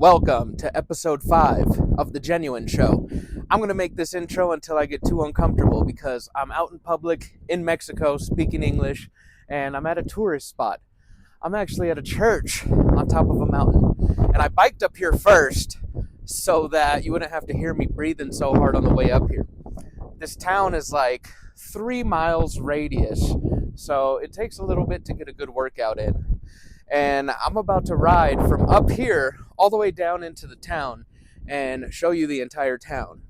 welcome to episode 5 of The Genuine Show. I'm going to make this intro until I get too uncomfortable because I'm out in public in Mexico speaking English and I'm at a tourist spot. I'm actually at a church on top of a mountain, and I biked up here first so that you wouldn't have to hear me breathing so hard on the way up here. This town is like 3 miles radius, so it takes a little bit to get a good workout in. And I'm about to ride from up here all the way down into the town and show you the entire town.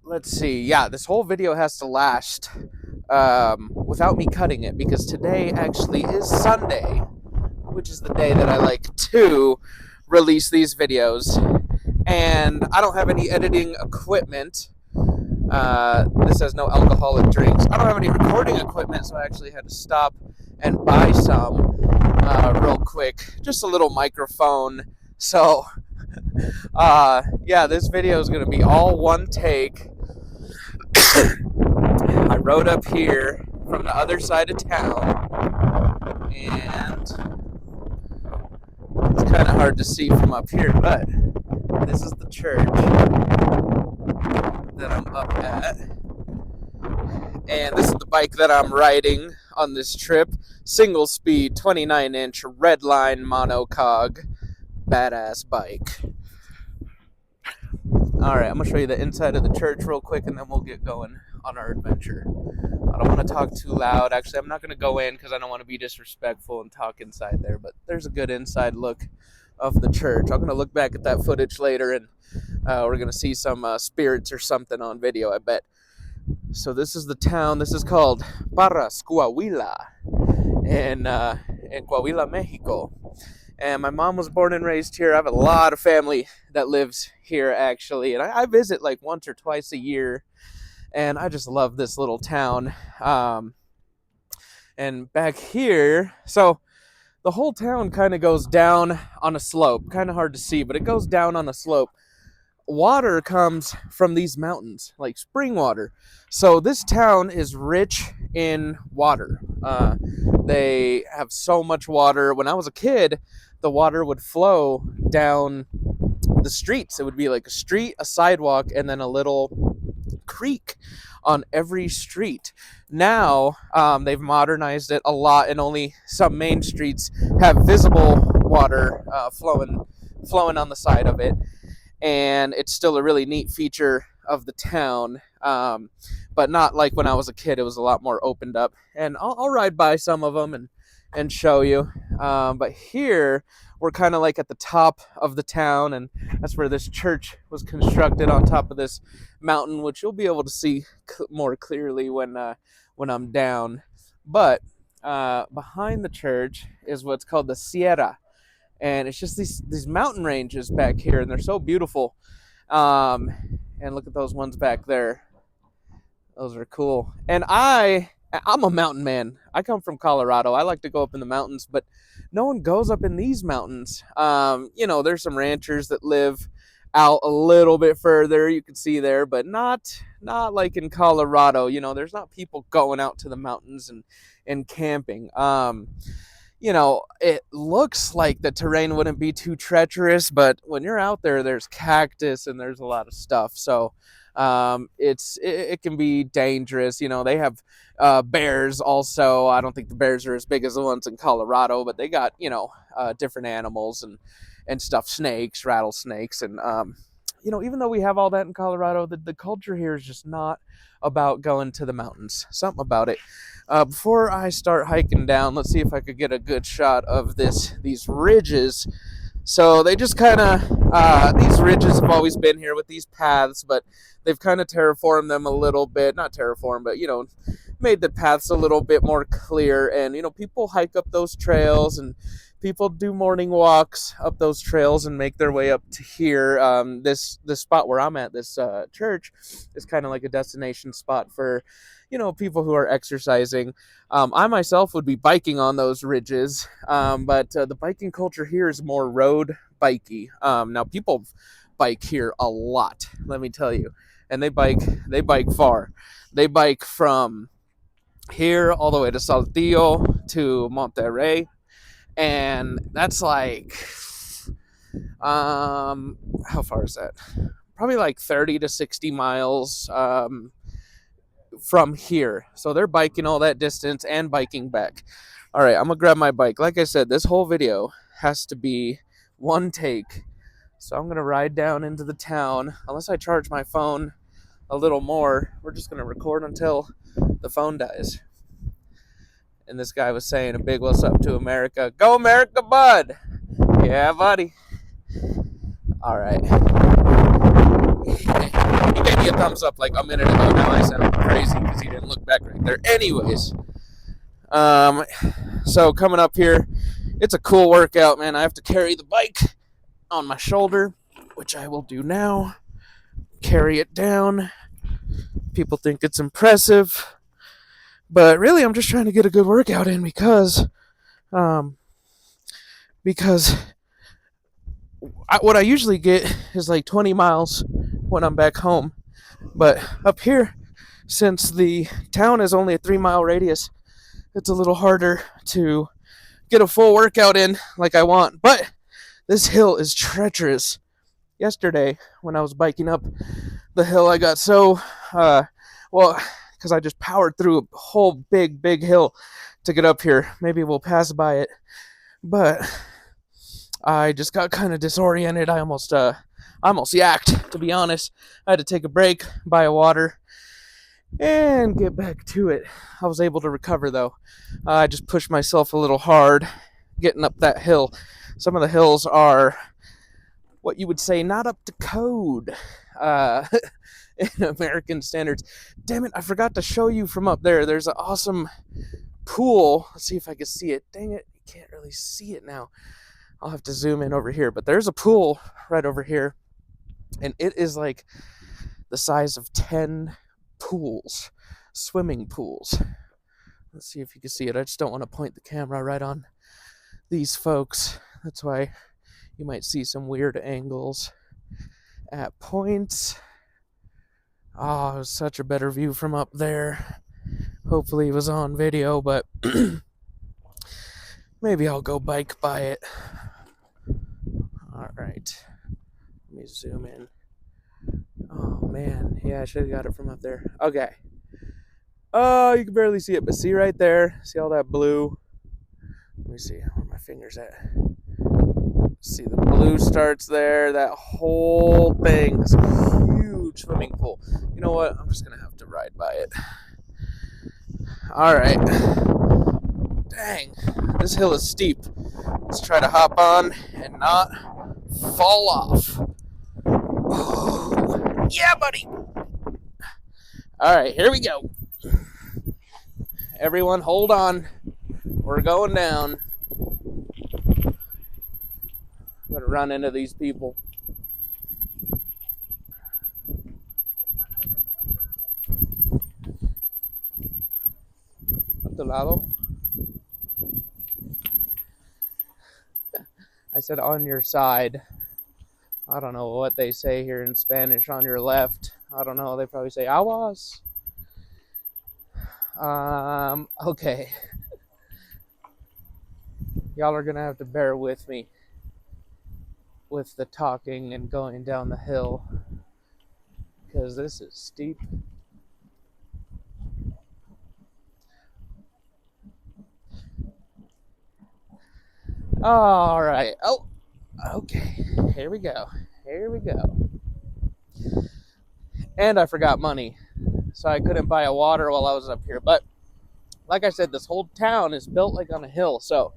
Let's see. Yeah, this whole video has to last without me cutting it because today actually is Sunday, which is the day that I like to release these videos. And I don't have any editing equipment. This has no alcoholic drinks. I don't have any recording equipment, so I actually had to stop and buy some real quick. Just a little microphone. So, yeah, this video is going to be all one take. I rode up here from the other side of town, and it's kind of hard to see from up here, but this is the church that I'm up at. And this is the bike that I'm riding on this trip. Single speed, 29-inch, red line monocog, badass bike. Alright, I'm going to show you the inside of the church real quick and then we'll get going on our adventure. I don't want to talk too loud. Actually, I'm not going to go in because I don't want to be disrespectful and talk inside there. But there's a good inside look of the church. I'm going to look back at that footage later and we're going to see some spirits or something on video, I bet. So this is the town. This is called Parras, Coahuila, in Coahuila, Mexico. And my mom was born and raised here. I have a lot of family that lives here, actually. And I visit like once or twice a year. And I just love this little town. And back here, so the whole town kind of goes down on a slope. Kind of hard to see, but it goes down on a slope. Water comes from these mountains, like spring water. So this town is rich in water. They have so much water. When I was a kid, the water would flow down the streets. It would be like a street, a sidewalk, and then a little creek on every street. Now they've modernized it a lot, and only some main streets have visible water flowing on the side of it. And it's still a really neat feature of the town, but not like when I was a kid. It was a lot more opened up, and I'll ride by some of them and show you. But here we're kind of like at the top of the town, and that's where this church was constructed on top of this mountain, which you'll be able to see more clearly when I'm down. But behind the church is what's called the Sierra. And it's just these mountain ranges back here, and they're so beautiful. And look at those ones back there. Those are cool. And I'm a mountain man. I come from Colorado. I like to go up in the mountains, but no one goes up in these mountains. There's some ranchers that live out a little bit further, you can see there, but not like in Colorado. There's not people going out to the mountains and camping. It looks like the terrain wouldn't be too treacherous, but when you're out there, there's cactus and there's a lot of stuff. So it can be dangerous. They have bears also. I don't think the bears are as big as the ones in Colorado, but they got, different animals and stuff, snakes, rattlesnakes. And, even though we have all that in Colorado, the culture here is just not about going to the mountains. Something about it. Before I start hiking down, let's see if I could get a good shot of these ridges. So they just kind of, these ridges have always been here with these paths, but they've kind of terraformed them a little bit. Not terraformed, but, made the paths a little bit more clear. And, people hike up those trails, and people do morning walks up those trails and make their way up to here. This spot where I'm at, this church, is kind of like a destination spot for people who are exercising. I myself would be biking on those ridges, but the biking culture here is more road bikey. Now people bike here a lot, let me tell you, and they bike far. They bike from here all the way to Saltillo to Monterrey, and that's like How far is that? Probably like 30 to 60 miles from here. So they're biking all that distance and biking back. All right, I'm gonna grab my bike. Like I said, this whole video has to be one take. So I'm gonna ride down into the town. Unless I charge my phone a little more, we're just gonna record until the phone dies. And this guy was saying a big what's up to America. Go America, bud! Yeah, buddy. All right. He gave me a thumbs up like a minute ago. Now I said I'm crazy because he didn't look back right there. Anyways, so coming up here, it's a cool workout, man. I have to carry the bike on my shoulder, which I will do now. Carry it down. People think it's impressive, but really, I'm just trying to get a good workout in because what I usually get is like 20 miles when I'm back home. But up here, since the town is only a 3-mile radius, it's a little harder to get a full workout in like I want. But this hill is treacherous. Yesterday, when I was biking up the hill, I got so, because I just powered through a whole big hill to get up here. Maybe we'll pass by it. But I just got kind of disoriented. I almost yacked, to be honest. I had to take a break, buy a water, and get back to it. I was able to recover, though. I just pushed myself a little hard getting up that hill. Some of the hills are what you would say not up to code in American standards. Damn it, I forgot to show you from up there. There's an awesome pool. Let's see if I can see it. Dang it, you can't really see it now. I'll have to zoom in over here. But there's a pool right over here, and it is like the size of 10 pools, swimming pools. Let's see if you can see it. I just don't want to point the camera right on these folks. That's why you might see some weird angles at points. Oh, it was such a better view from up there. Hopefully it was on video, but maybe I'll go bike by it. All right. Let me zoom in. Oh, man. Yeah, I should have got it from up there. Okay. Oh, you can barely see it, but see right there? See all that blue? Let me see where my finger's at. See, the blue starts there. That whole thing is a huge swimming pool. You know what? I'm just going to have to ride by it. All right. Dang, this hill is steep. Let's try to hop on and not fall off. Oh, yeah, buddy. All right, here we go. Everyone, hold on. We're going down. I'm going to run into these people. ¿A tu lado? I said on your side. I don't know what they say here in Spanish. On your left. I don't know. They probably say aguas. Okay. Y'all are going to have to bear with me with the talking and going down the hill, because this is steep. All right. Oh, okay. Here we go. And I forgot money, so I couldn't buy a water while I was up here. But like I said, this whole town is built like on a hill, so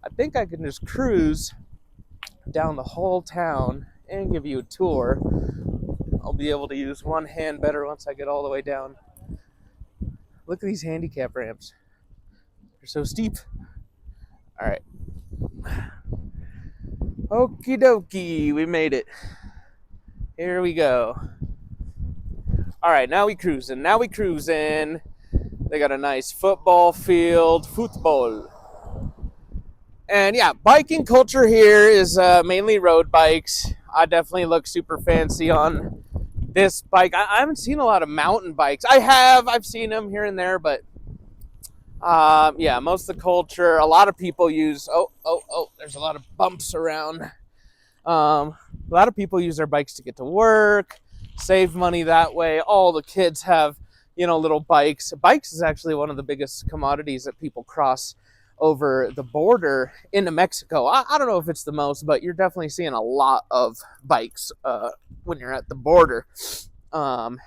I think I can just cruise down the whole town and give you a tour. I'll be able to use one hand better once I get all the way down. Look at these handicap ramps. They're so steep. All right. Okie dokie, we made it. Here we go. All right, now we cruising. They got a nice football field. Football. And yeah, biking culture here is mainly road bikes. I definitely look super fancy on this bike. I haven't seen a lot of mountain bikes. I've seen them here and there, but yeah, most of the culture, a lot of people use, there's a lot of bumps around. A lot of people use their bikes to get to work, save money that way. All the kids have, little bikes. Bikes is actually one of the biggest commodities that people cross over the border into Mexico. I don't know if it's the most, but you're definitely seeing a lot of bikes when you're at the border. Let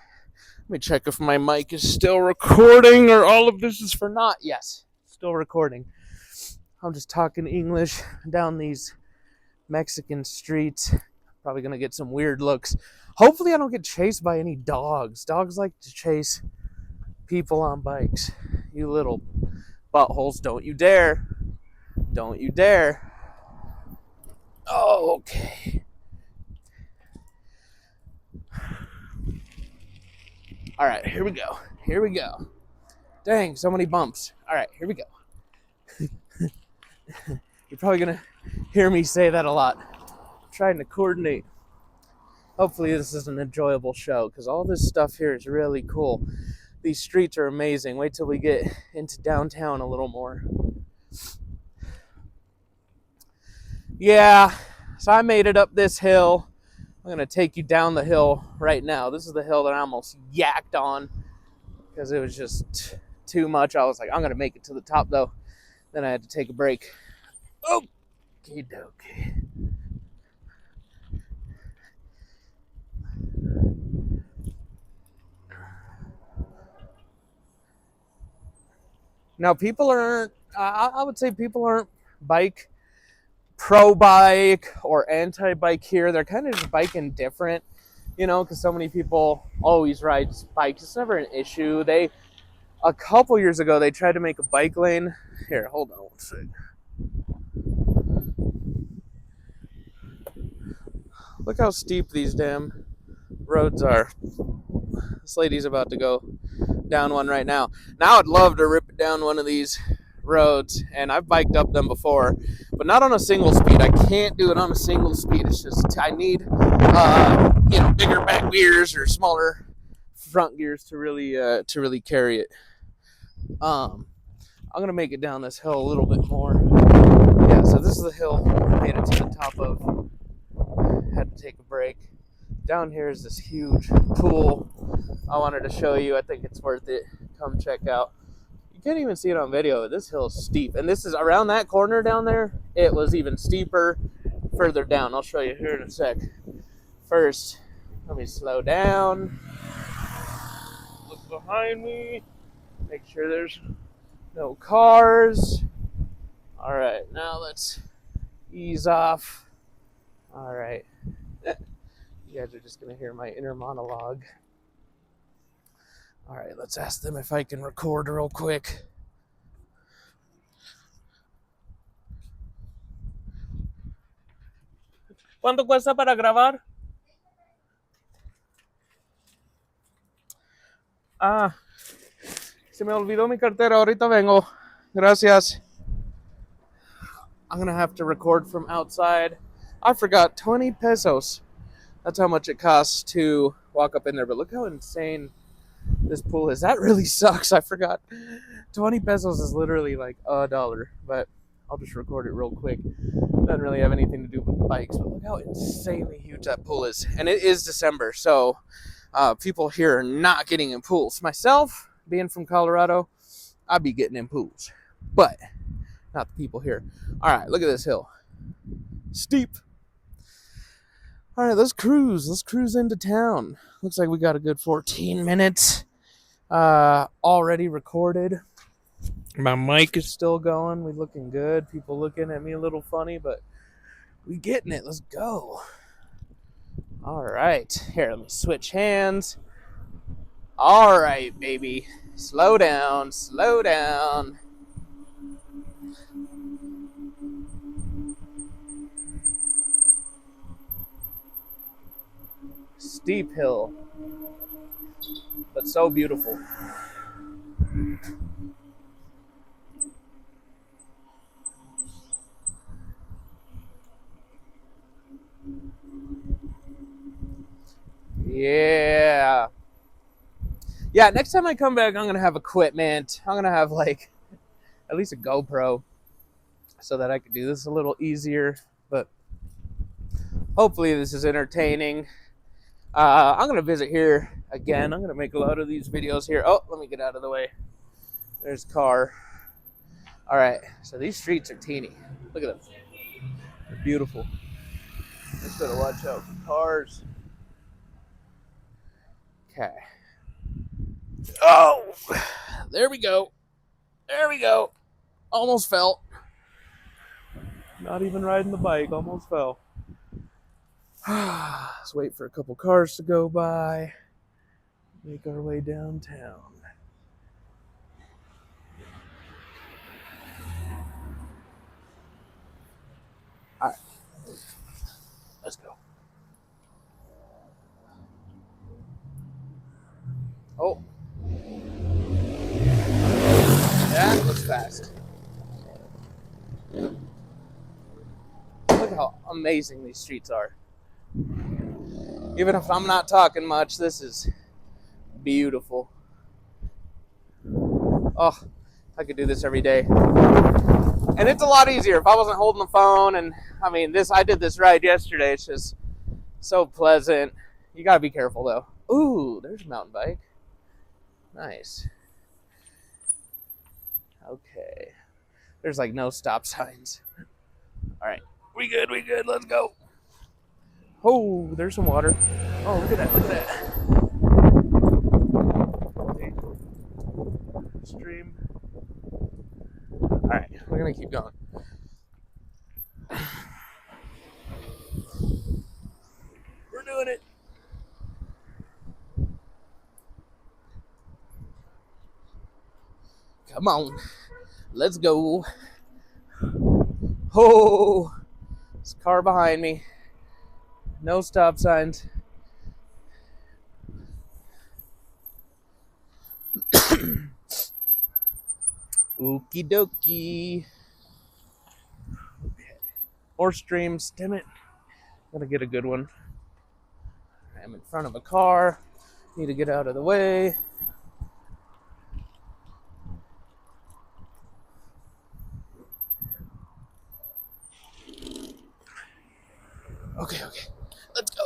me check if my mic is still recording or all of this is for naught. Yes, still recording. I'm just talking English down these Mexican streets. Probably gonna get some weird looks. Hopefully I don't get chased by any dogs. Dogs like to chase people on bikes. You little buttholes, don't you dare. Don't you dare. Oh, okay. All right, here we go. Here we go. Dang, so many bumps. All right, here we go. You're probably gonna hear me say that a lot. I'm trying to coordinate. Hopefully this is an enjoyable show because all this stuff here is really cool. These streets are amazing. Wait till we get into downtown a little more. Yeah, so I made it up this hill. I'm going to take you down the hill right now. This is the hill that I almost yacked on because it was just too much. I was like, I'm going to make it to the top though. Then I had to take a break. Okie dokie. Now, people aren't, I would say people aren't pro-bike or anti-bike here. They're kind of just biking different, because so many people always ride bikes. It's never an issue. A couple years ago, they tried to make a bike lane. Here, hold on one second. Look how steep these damn roads are. This lady's about to go down one right now. Now I'd love to rip down one of these roads, and I've biked up them before, but not on a single speed. I can't do it on a single speed. It's just I need bigger back gears or smaller front gears to really carry it. I'm gonna make it down this hill a little bit more. Yeah, so this is the hill I made it to the top of. Had to take a break. Down here is this huge pool I wanted to show you. I think it's worth it. Come check out. You can't even see it on video. This hill is steep. And this is around that corner down there. It was even steeper further down. I'll show you here in a sec. First, let me slow down. Look behind me. Make sure there's no cars. All right, now let's ease off. All right. You guys are just going to hear my inner monologue. All right, let's ask them if I can record real quick. ¿Cuánto cuesta para grabar? Se me olvidó mi cartera. Ahorita vengo. Gracias. I'm going to have to record from outside. I forgot 20 pesos. That's how much it costs to walk up in there. But look how insane this pool is. That really sucks. I forgot. 20 pesos is literally like $1. But I'll just record it real quick. Doesn't really have anything to do with bikes. But look how insanely huge that pool is. And it is December. So people here are not getting in pools. Myself, being from Colorado, I'd be getting in pools. But not the people here. All right, look at this hill. Steep. All right, let's cruise. Let's cruise into town. Looks like we got a good 14 minutes already recorded. My mic is still going. We looking good. People looking at me a little funny, but we getting it. Let's go. All right. Here, let me switch hands. All right, baby. Slow down. Slow down. Steep hill, but so beautiful. Yeah. Yeah, next time I come back, I'm going to have equipment. I'm going to have, like, at least a GoPro so that I could do this a little easier. But Hopefully this is entertaining. I'm going to visit here again. I'm going to make a lot of these videos here. Oh, let me get out of the way. There's a car. All right, so these streets are teeny. Look at them. They're beautiful. Just got to watch out for cars. Okay. Oh, there we go. There we go. Almost fell. Not even riding the bike, almost fell. Let's wait for a couple cars to go by. Make our way downtown. All right, let's go. Oh, that was fast. Look how amazing these streets are. Even if I'm not talking much, this is beautiful. Oh, I could do this every day. And it's a lot easier if I wasn't holding the phone. And I mean, I did this ride yesterday. It's just so pleasant. You gotta be careful though. Ooh, there's a mountain bike. Nice. Okay. There's like no stop signs. All right. We good. Let's go. Oh, there's some water. Oh, look at that. Stream. All right, we're gonna keep going. We're doing it. Come on. Let's go. Oh, there's a car behind me. No stop signs. Okie dokie. Okay. More streams. Damn it. Gotta get a good one. I'm in front of a car. Need to get out of the way. Okay.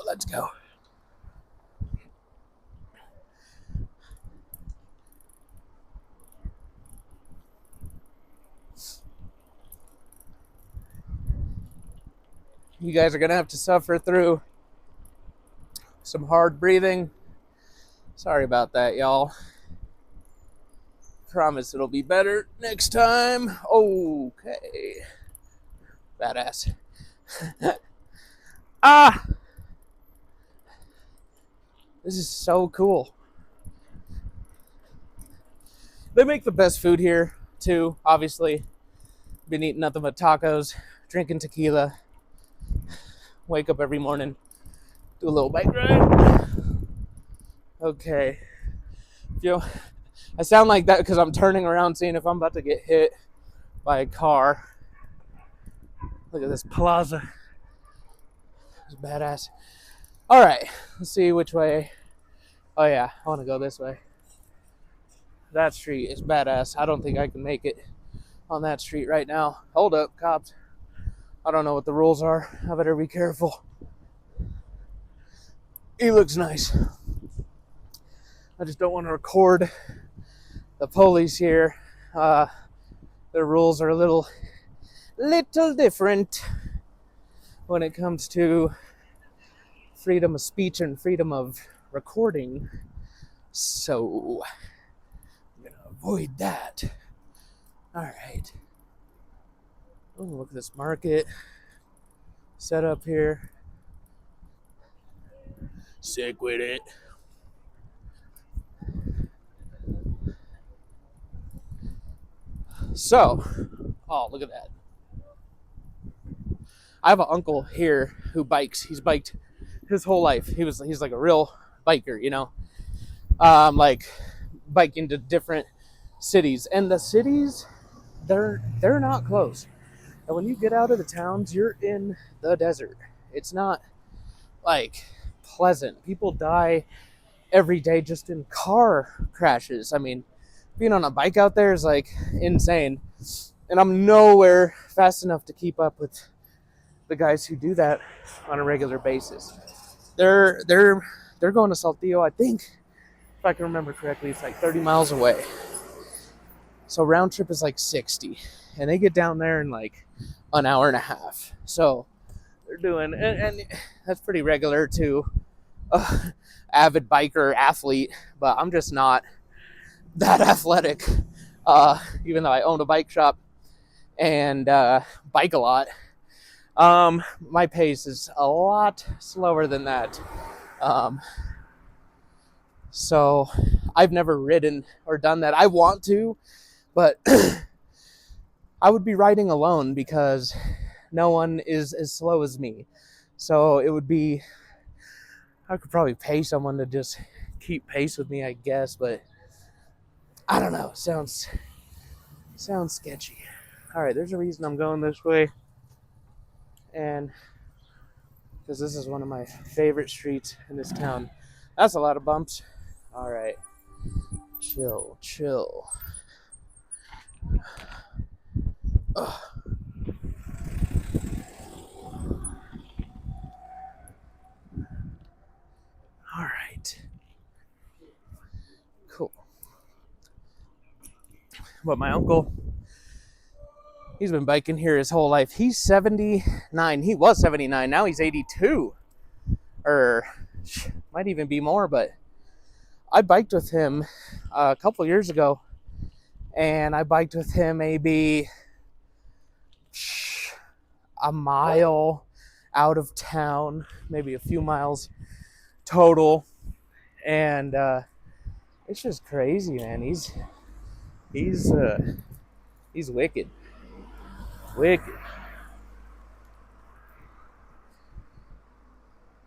Let's go. You guys are gonna have to suffer through some hard breathing. Sorry about that, y'all. Promise it'll be better next time. Okay. Badass. Ah! This is so cool. They make the best food here, too, obviously. Been eating nothing but tacos, drinking tequila. Wake up every morning, do a little bike ride. Okay. I sound like that because I'm turning around seeing if I'm about to get hit by a car. Look at this plaza. It's badass. All right, let's see which way. Oh yeah, I want to go this way. That street is badass. I don't think I can make it on that street right now. Hold up, cops. I don't know what the rules are. I better be careful. He looks nice. I just don't want to record the police here. Their rules are a little different when it comes to freedom of speech and freedom of recording. So I'm gonna avoid that. All right. Oh, look at this market set up here. Sick with it. So, oh, look at that. I have an uncle here who bikes. He's biked his whole life. He's like a real biker, you know. Like biking to different cities. And the cities, they're not close. And when you get out of the towns, you're in the desert. It's not like pleasant. People die every day just in car crashes. I mean, being on a bike out there is like insane. And I'm nowhere fast enough to keep up with the guys who do that on a regular basis. They're going to Saltillo, I think, if I can remember correctly, it's like 30 miles away. So round trip is like 60. And they get down there in like an hour and a half. So they're doing, and that's pretty regular to avid biker athlete, but I'm just not that athletic. Even though I own a bike shop and bike a lot, my pace is a lot slower than that. So I've never ridden or done that. I want to, but I would be riding alone because no one is as slow as me. So it would be, I could probably pay someone to just keep pace with me, I guess, but I don't know. Sounds sketchy. All right, there's a reason I'm going this way, and because this is one of my favorite streets in this town. That's a lot of bumps. All right, chill. Ugh. All right, cool. But my uncle, he's been biking here his whole life. He's 79. He was 79. Now he's 82. Or might even be more, but I biked with him a couple years ago. And I biked with him maybe a mile out of town, maybe a few miles total. And it's just crazy, man. He's wicked.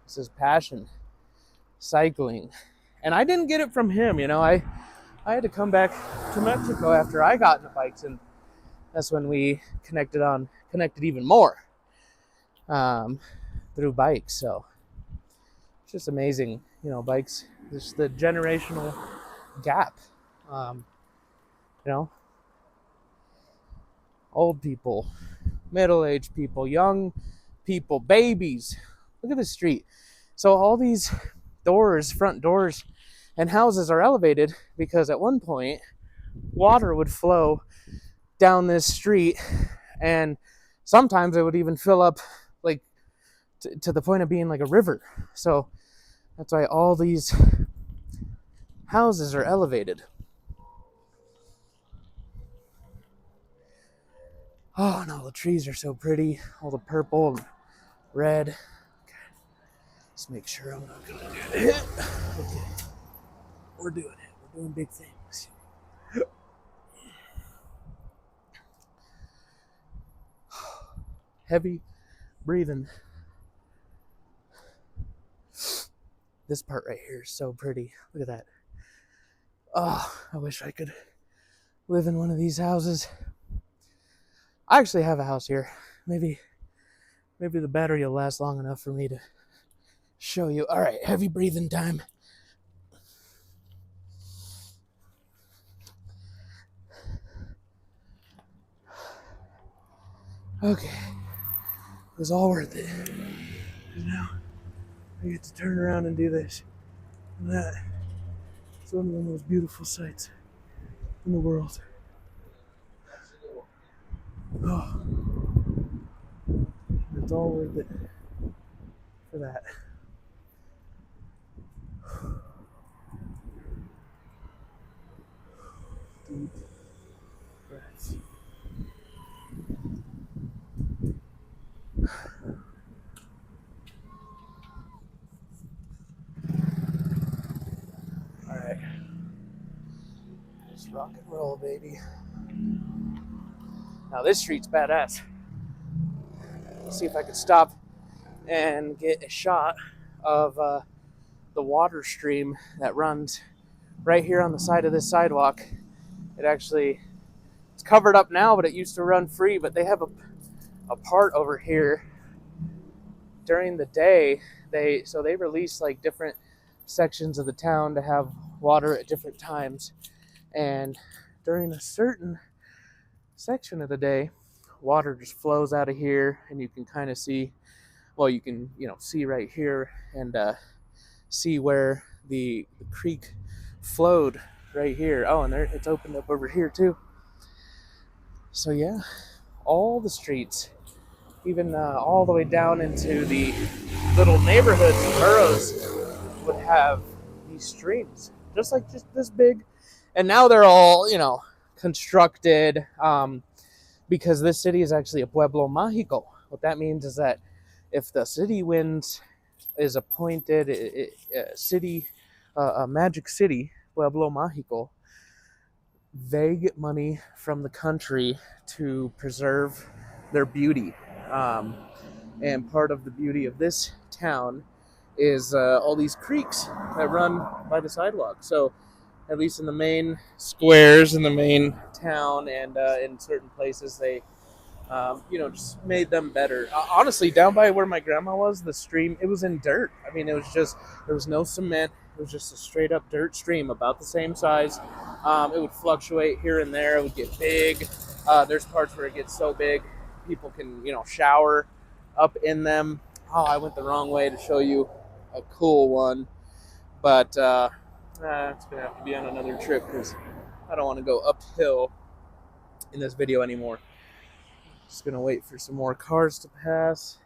It's his passion, cycling. And I didn't get it from him, you know. I had to come back to Mexico after I got into bikes, and that's when we connected even more through bikes. So it's just amazing, you know, bikes, just the generational gap. You know, old people, middle-aged people, young people, babies. Look at the street. So all these front doors, and houses are elevated because at one point water would flow down this street, and sometimes it would even fill up like to the point of being like a river. So that's why all these houses are elevated. Oh no, the trees are so pretty, all the purple and red. Okay. Let's make sure I'm not gonna do it. Okay, we're doing it. We're doing big things. Heavy breathing. This part right here is so pretty. Look at that. Oh, I wish I could live in one of these houses. I actually have a house here. Maybe the battery will last long enough for me to show you. All right, heavy breathing time. Okay, it was all worth it. And now I get to turn around and do this and that. It's one of the most beautiful sights in the world. Oh, it's all worth it for that. Deep breaths. All right, let's rock and roll, baby. Now this street's badass. Let's see if I can stop and get a shot of the water stream that runs right here on the side of this sidewalk. It's covered up now, but it used to run free. But they have a part over here during the day. They release like different sections of the town to have water at different times, and during a certain section of the day, water just flows out of here, and you can kind of see, well, you can, see right here, and see where the creek flowed right here. Oh, and there, it's opened up over here too. So yeah, all the streets, even all the way down into the little neighborhoods and boroughs, would have these streams, just this big. And now they're all, constructed, because this city is actually a pueblo mágico. What that means is that if the city wins, is appointed a city, a magic city, pueblo mágico, they get money from the country to preserve their beauty. Um, and part of the beauty of this town is all these creeks that run by the sidewalk. So, at least in the main squares in the main town, and in certain places, they just made them better. Honestly, down by where my grandma was, the stream, it was in dirt. I mean, there was no cement. It was just a straight up dirt stream, about the same size. It would fluctuate here and there. It would get big. There's parts where it gets so big, people can, shower up in them. Oh, I went the wrong way to show you a cool one, but it's gonna have to be on another trip because I don't want to go uphill in this video anymore. Just gonna wait for some more cars to pass.